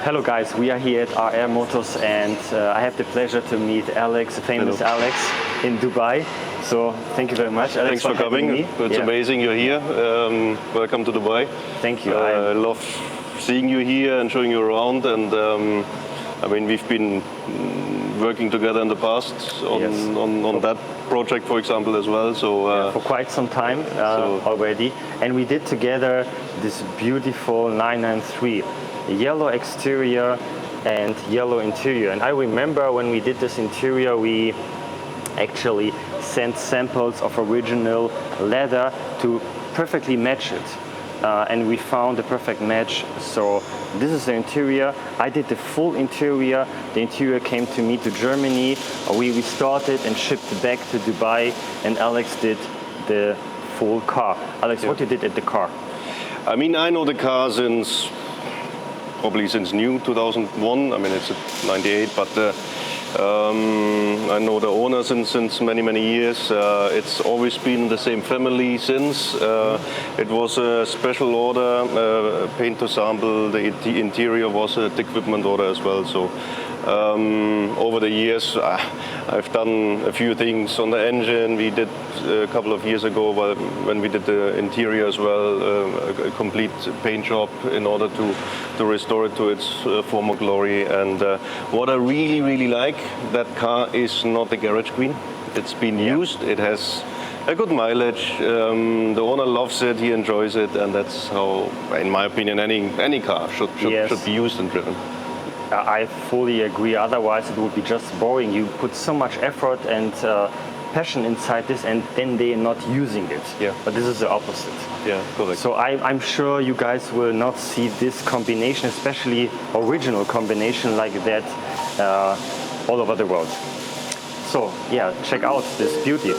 Hello guys, we are here at RR Motors and I have the pleasure to meet Alex, famous Hello. Alex in Dubai. So thank you very much, Alex. Thanks for coming. It's amazing you're here. Welcome to Dubai. Thank you. I love seeing you here and showing you around. And I mean, we've been working together in the past on that project, for example, as well. So for quite some time already, and we did together this beautiful 993. Yellow exterior and yellow interior. And I remember when we did this interior, we actually sent samples of original leather to perfectly match it. And we found the perfect match. So this is the interior. I did the full interior. The interior came to me to Germany. We restored it and shipped it back to Dubai. And Alex did the full car. Alex, what you did at the car? I mean, I know the car probably since new, 2001. I mean, it's 98, but I know the owner since many years. It's always been the same family since. It was a special order, paint to sample. The interior was a equipment order as well. So over the years, I've done a few things on the engine. We did a couple of years ago when we did the interior as well, a complete paint job in order to restore it to its former glory. And what I really like, that car is not a garage queen. It's been used. It has a good mileage. The owner loves it. He enjoys it, and that's how, in my opinion, any car should be used and driven. I fully agree. Otherwise, it would be just boring. You put so much effort and passion inside this, and then they're not using it. Yeah. But this is the opposite. Yeah, correct. So I'm sure you guys will not see this combination, especially original combination like that, all over the world. So yeah, check out this beauty.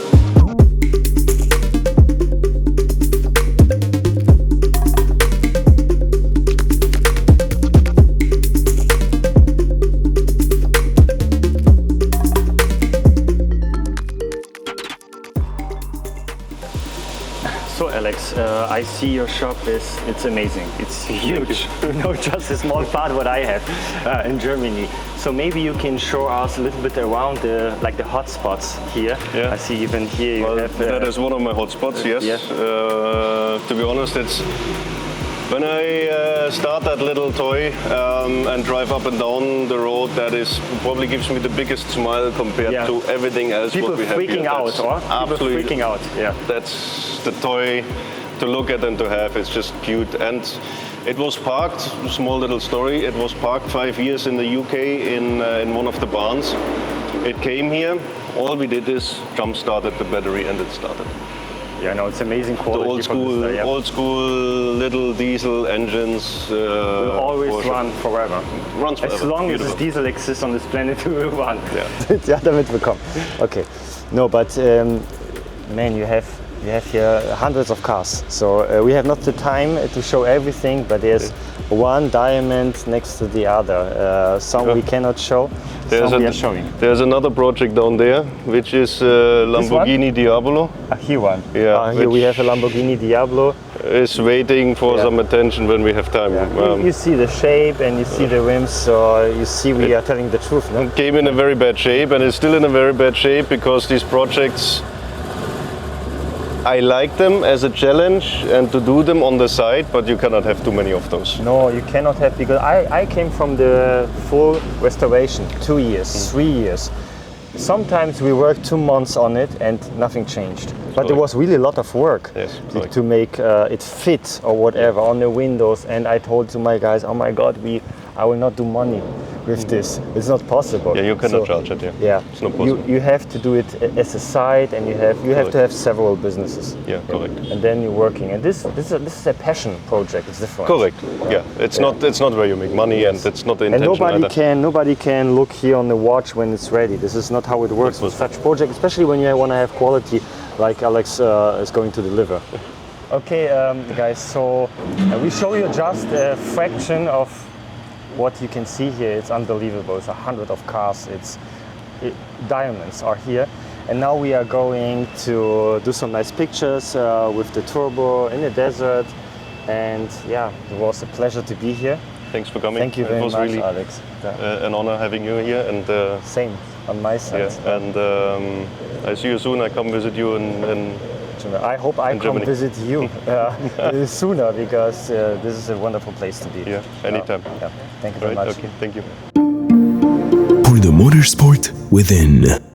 So Alex, I see your shop it's amazing. It's huge. Not just a small part what I have in Germany. So maybe you can show us a little bit around the hot spots here. Yeah. I see even here you have. That is one of my hot spots. Yes. Yeah. To be honest, it's when I start that little toy and drive up and down the road, that is probably gives me the biggest smile compared to everything else. People what we have freaking here. out, or absolutely people freaking out. Yeah. That's the toy to look at and to have. It's just cute. And it was parked. Small little story. It was parked 5 years in the UK in one of the barns. It came here. All we did is jump started the battery and it started. Yeah, no, it's amazing quality. The old school little diesel engines. Will always Porsche. run forever. Runs forever. As long as this diesel exists on this planet, it will run. Yeah. Ja, damit bekommen. Okay. No, but man, you have here hundreds of cars. So we have not the time to show everything, but there's one diamond next to the other. Some we cannot show. Some we are showing. There's another project down there, which is Lamborghini Diablo. Here one. Yeah. Here we have a Lamborghini Diablo. Is waiting for some attention when we have time. Yeah. You see the shape and you see the rims, so you see we are telling the truth. No? It came in a very bad shape and is still in a very bad shape because these projects, I like them as a challenge and to do them on the side, but you cannot have too many of those. No, you cannot have, because I came from the full restoration, 2 years, 3 years. Sometimes we worked 2 months on it and nothing changed. But there was really a lot of work to make it fit or whatever on the windows. And I told to my guys, oh my God, I will not do money with this. It's not possible. Yeah, you cannot charge it. Yeah, it's not possible. You have to do it as a side, and you have to have several businesses. Yeah, correct. And then you're working. And this is a passion project. It's different. Correct. Yeah, it's not where you make money, and it's not the intention. And nobody can look here on the watch when it's ready. This is not how it works with such project, especially when you want to have quality, like Alex is going to deliver. Okay, guys. So we show you just a fraction of what you can see here. It's unbelievable. It's 100 of cars. Diamonds are here, and now we are going to do some nice pictures with the turbo in the desert. And yeah, it was a pleasure to be here. Thanks for coming. Thank you very it was much, really Alex. Yeah. an honor having you here. And Same on my side. yeah, and I see you soon. I come visit you in I hope I in come Germany. visit you sooner, because this is a wonderful place to be. Yeah, anytime. Yeah. Thank you very Right? much. Okay, thank you. For the motorsport within.